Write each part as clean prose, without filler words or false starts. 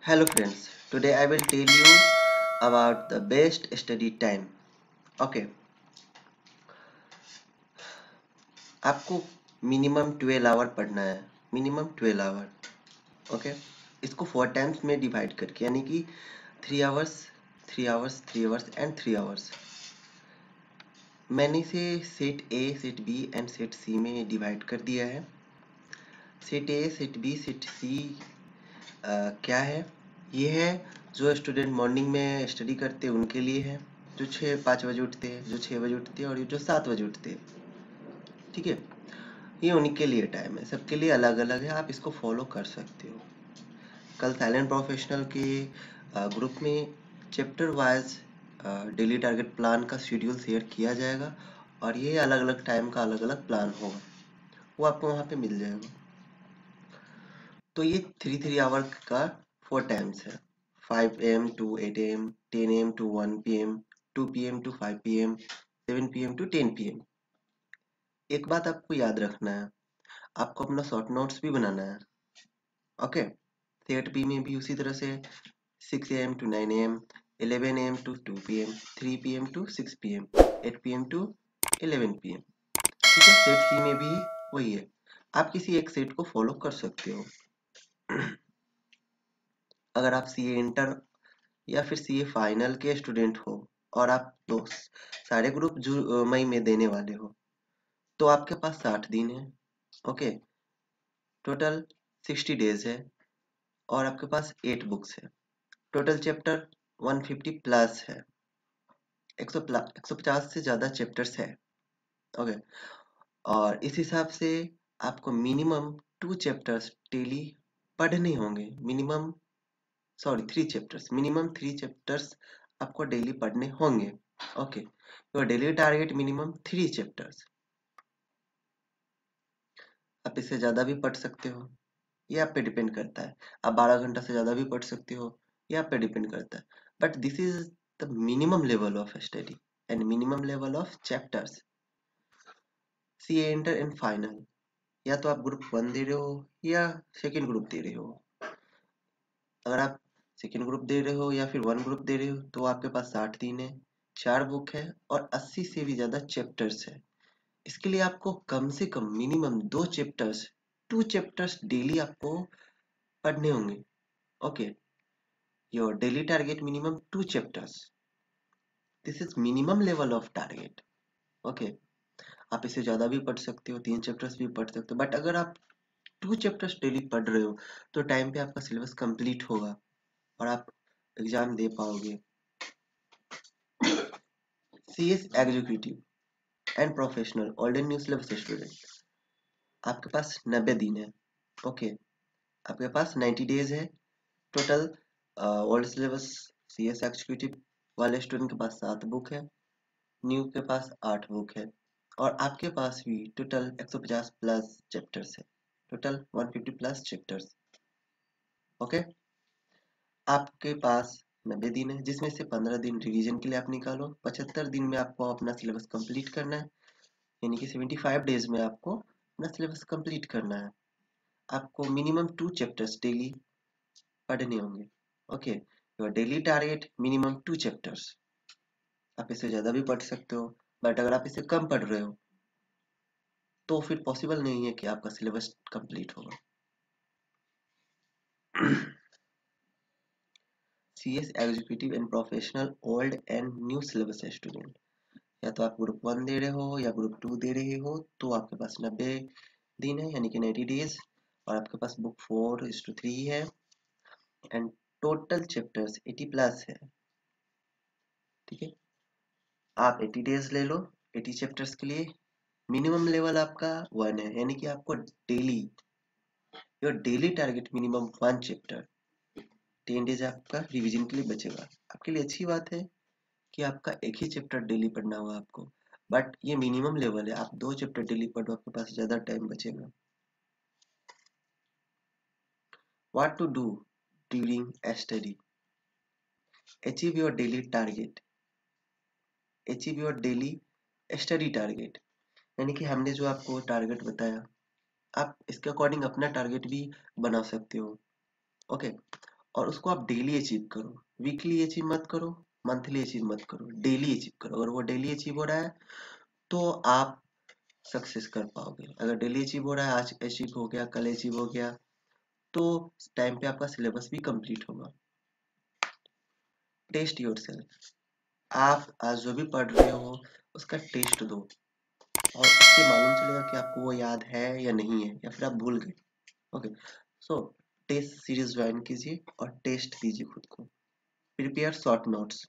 Hello friends, today I will tell you about the best study time. Okay, आपको minimum 12 our पढ़ना है, minimum 12 our. Okay, इसको 4 times में divide करके, यानी कि 3 hours, 3 hours, 3 hours and 3 hours. मैंने इसे set A, set B and set C में डिवाइड कर दिया है. Set A, set B, set C क्या है? ये है जो स्टूडेंट मॉर्निंग में स्टडी करते हैं उनके लिए है, जो 5 बजे उठते हैं, जो 6 बजे उठते हैं और जो 7 बजे उठते हैं. ठीक है, ये उनके लिए टाइम है, सबके लिए अलग अलग है, आप इसको फॉलो कर सकते हो. कल साइलेंट प्रोफेशनल के ग्रुप में chapter wise daily target plan का शेड्यूल शेयर किया जाएगा और ये अलग अलग टाइम का अलग अलग प्लान होगा, वो आपको वहाँ पे मिल जाएगा. तो ये 3 आवर का 4 टाइम्स है. 5 AM to 8 AM, 10 AM to 1 PM, 2 PM to 5 PM, 7 PM to 10 PM. एक बात आपको याद रखना है, आपको अपना शॉर्ट नोट्स भी बनाना है. ओके, सेट बी में भी उसी तरह से 6 AM to 9 AM, 11 AM to 2 PM, 3 PM to 6 PM, 8 PM to 11 PM. ठीक है, सेट सी में भी वही है. आप किसी एक सेट को फॉलो कर सकते हो. अगर आप सीए इंटर या फिर सीए फाइनल के स्टूडेंट हो और आप दो सारे ग्रुप मई में देने वाले हो, तो आपके पास 60 दिन है. ओके, टोटल 60 डेज है और आपके पास 8 बुक्स है. टोटल चैप्टर 150 प्लस है, 150 से ज़्यादा चैप्टर्स है. ओके, और इस हिसाब से आपको मिनिमम 2 चैप्टर्स डेली पढ़ने होंगे. मिनिमम 3 चैप्टर्स आपको डेली पढ़ने होंगे. Okay, your daily target minimum 3 chapters. आप इससे ज़्यादा भी पढ़ सकते हो, ये आप पे डिपेंड करता है. आप 12 घंटा से ज़्यादा भी पढ़ सकते हो, ये आप पे डिपेंड करता है. But this is the minimum level of study and minimum level of chapters. C inter and final, या तो आप ग्रुप 1 दे रहे हो या सेकेंड ग्रुप दे रहे हो. अगर आप सेकेंड ग्रुप दे रहे हो या फिर 1 ग्रुप दे रहे हो तो आपके पास 60 दिन है, 4 बुक है और 80 से भी ज़्यादा चैप्टर्स है. इसके लिए आपको कम से कम मिनिमम 2 चैप्टर्स डेली आपको पढ़ने होंगे. Okay, your daily target minimum 2 chapters. This is minimum level of target. Okay, आप इससे ज़्यादा भी पढ़ सकते हो, 3 चैप्टर्स भी पढ़ सकते हो, बट अगर आप 2 चैप्टर्स डेली पढ़ रहे हो तो टाइम पे आपका सिलेबस कंप्लीट होगा और आप एग्जाम दे पाओगे. CS executive and professional old and new syllabus student, आपके पास 90 दिन है. ओके, आपके पास 90 डेज है. Total old syllabus CS executive वाले स्टूडेंट के पास 7 बुक है, न्यू के पास 8 बुक है और आपके पास भी टोटल 150 प्लस चैप्टर्स है. Total 150 plus chapters. ओके, आपके पास 90 दिन है, जिसमें से 15 दिन रिवीजन के लिए आप निकालो. 75 दिन में आपको अपना सिलेबस कंप्लीट करना है, यानी कि 75 डेज में आपको अपना सिलेबस कंप्लीट करना है. आपको मिनिमम 2 चैप्टर्स डेली पढ़ने होंगे. Okay, your daily target minimum 2 chapters. आप इससे ज़्यादा भी पढ़ सकते हो, बट अगर आप इससे कम पढ़ रहे हो तो फिर पॉसिबल नहीं है कि आपका सिलेबस कंप्लीट होगा. CS executive and professional old and new syllabus student, या तो आप ग्रुप 1 दे रहे हो या ग्रुप 2 दे रहे हो तो आपके पास 90 दिन है, यानी कि 90 डेज, और आपके पास बुक 4:3 है एंड टोटल चैप्टर्स 80 प्लस है. ठीक है, आप 80 डेज ले लो 80 चैप्टर्स के लिए. मिनिमम लेवल आपका 1 है, यानी कि आपको daily, your daily target minimum 1 chapter. 10 days आपका रिवीजन के लिए बचेगा. आपके लिए अच्छी बात है कि आपका एक ही चैप्टर डेली पढ़ना होगा आपको, बट ये मिनिमम लेवल है. आप 2 चैप्टर डेली पढ़ो, आपके पास ज़्यादा टाइम बचेगा. What to do during a study? Achieve your daily target. Achieve your daily study target. यानी कि हमने जो आपको टारगेट बताया, आप इसके अकॉर्डिंग अपना टारगेट भी बना सकते हो. ओके, और उसको आप डेली अचीव करो। वीकली अचीव मत करो, मंथली अचीव मत करो, डेली अचीव करो। अगर वो डेली अचीव हो रहा है तो आप सक्सेस कर पाओगे। अगर डेली अचीव हो रहा है, आज अचीव हो गया, कल अचीव हो गया, तो टाइम पे आपका सिलेबस भी कंप्लीट होगा। Test yourself. आप आज जो भी पढ़ रहे हो उसका टेस्ट दो और उससे मालूम चलेगा कि आपको वो याद है या नहीं है, या फिर आप भूल गए। ओके, सो टेस्ट सीरीज ज्वाइन कीजिए और टेस्ट दीजिए खुद को। प्रिपेयर शॉर्ट नोट्स,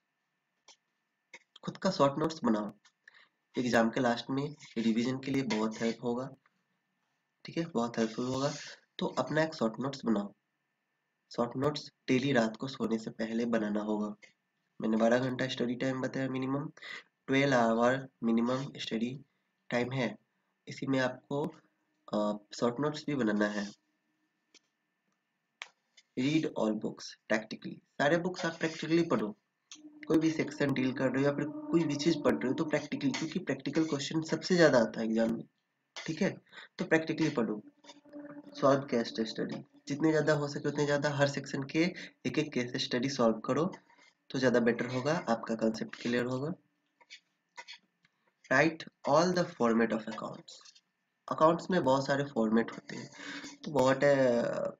खुद का शॉर्ट नोट्स बनाओ। एग्जाम के लास्ट में रिवीजन के लिए बहुत हेल्प होगा। ठीक है, बहुत हेल्पफुल होगा। तो अपना एक शॉर्ट नोट्स बनाओ। शॉर्ट नोट्स डेली रात को सोने से पहले बनाना होगा। मैंने 12 घंटा स्टडी टाइम बताया, minimum 12 hour minimum study time है। इसी में आपको शॉर्ट नोट्स भी बनाना है। रीड ऑल बुक्स प्रैक्टिकली, सारे बुक्स आप प्रैक्टिकली पढ़ो। कोई भी सेक्शन डील कर रहे हो या फिर कोई भी चीज पढ़ रहे हो तो प्रैक्टिकली, क्योंकि प्रैक्टिकल क्वेश्चन सबसे ज्यादा आता है एग्जाम में। ठीक है, तो प्रैक्टिकली पढ़ो। सॉल्व केस स्टडी, जितने ज्यादा हो सके उतने ज्यादा हर सेक्शन के एक एक केस स्टडी सॉल्व करो तो ज्यादा बेटर होगा, आपका कंसेप्ट क्लियर होगा। Right all the format of accounts. Accounts में बहुत सारे फॉर्मेट होते हैं, तो बहुत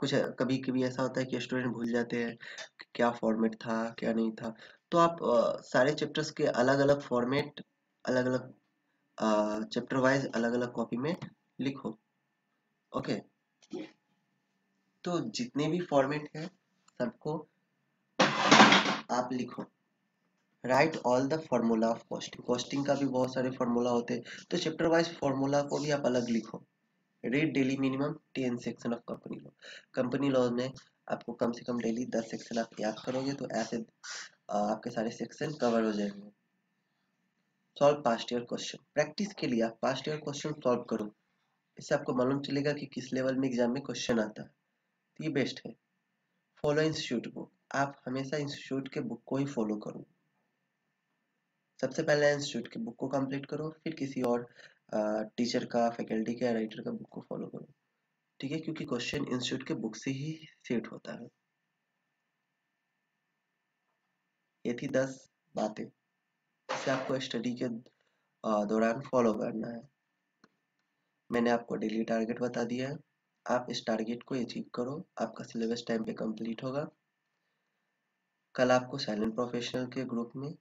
कुछ कभी कभी ऐसा होता है कि स्टूडेंट भूल जाते हैं कि क्या फॉर्मेट था क्या नहीं था। तो आप सारे चैप्टर्स के अलग अलग फॉर्मेट, अलग अलग चैप्टर वाइज अलग अलग कॉपी में लिखो। ओके, तो जितने भी फॉर्मेट है सबको आप लिखो। Right all the formula of costing, costing का भी बहुत सारे फॉर्मूला होते हैं, तो चैप्टर वाइज फॉर्मूला को भी आप अलग लिखो। Read daily minimum 10 section of company law. Company law में आपको कम से कम डेली 10 सेक्शन आप याद करोगे तो ऐसे आपके सारे सेक्शन कवर हो जाएंगे। Solve past year question, practice के लिए आप पास्ट ईयर क्वेश्चन सॉल्व करो। इससे आपको मालूम चलेगा कि किस लेवल में एग्जाम में क्वेश्चन आता है, तो ये बेस्ट है। फॉलो इंस्टीट्यूट बुक, आप हमेशा इंस्टीट्यूट के बुक को ही फॉलो करो। सबसे पहले इंस्टीट्यूट की बुक को कंप्लीट करो, फिर किसी और टीचर का, फैकल्टी का, राइटर का बुक को फॉलो करो। ठीक है, क्योंकि क्वेश्चन इंस्टीट्यूट के बुक से ही सेट होता है। ये थी 10 बातें जिसे आपको स्टडी के दौरान फॉलो करना है। मैंने आपको डेली टारगेट बता दिया है, आप इस टारगेट को अचीव करो, आपका सिलेबस टाइम पे कंप्लीट होगा। कल आपको साइलेंट प्रोफेशनल के ग्रुप में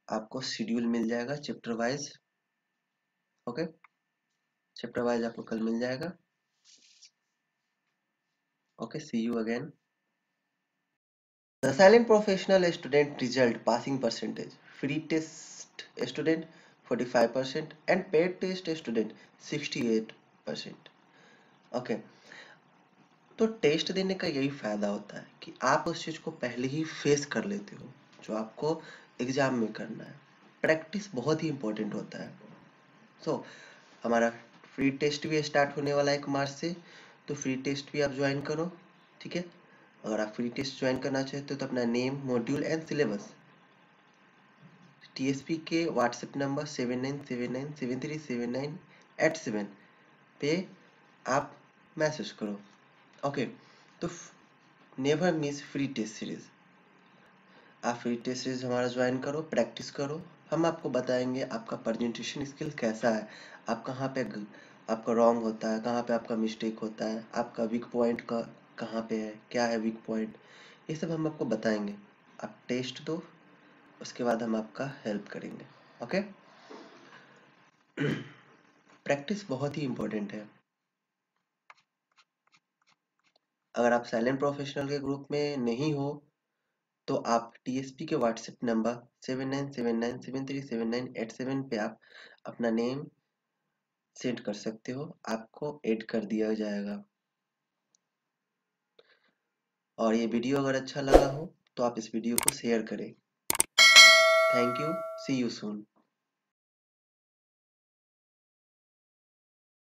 आपको शेड्यूल मिल जाएगा chapter wise. Okay, chapter wise आपको कल मिल जाएगा। Okay, see you again. The silent professional student result passing percentage, free test student 45% and paid test student 68%। Okay, तो टेस्ट देने का यही फायदा होता है कि आप उस चीज को पहले ही फेस कर लेते हो जो आपको एग्जाम में करना है। प्रैक्टिस बहुत ही इंपॉर्टेंट होता है। सो हमारा फ्री टेस्ट भी स्टार्ट होने वाला है 1 मार्च से, तो फ्री टेस्ट भी आप ज्वाइन करो। ठीक है, अगर आप फ्री टेस्ट ज्वाइन करना चाहते हो तो अपना name, module and syllabus TSP के व्हाट्सएप नंबर 7979737987 पे आप मैसेज करो। ओके, तो never miss free test series. आप फ्री टेस्ट सीरीज हमारा ज्वाइन करो, प्रैक्टिस करो। हम आपको बताएंगे आपका प्रेजेंटेशन स्किल कैसा है, आप कहाँ पे आपका रॉन्ग होता है, कहाँ पे आपका मिस्टेक होता है, आपका वीक पॉइंट का कहाँ पे है, क्या है वीक पॉइंट, ये सब हम आपको बताएंगे। आप टेस्ट दो, उसके बाद हम आपका हेल्प करेंगे। ओके, प्रैक्टिस बहुत ही इंपॉर्टेंट है। अगर आप साइलेंट प्रोफेशनल के ग्रुप में नहीं हो तो आप टीएसपी के व्हाट्सएप नंबर 7979737987 पे आप अपना नेम सेंड कर सकते हो, आपको ऐड कर दिया जाएगा। और ये वीडियो अगर अच्छा लगा हो तो आप इस वीडियो को शेयर करें। Thank you, see you soon.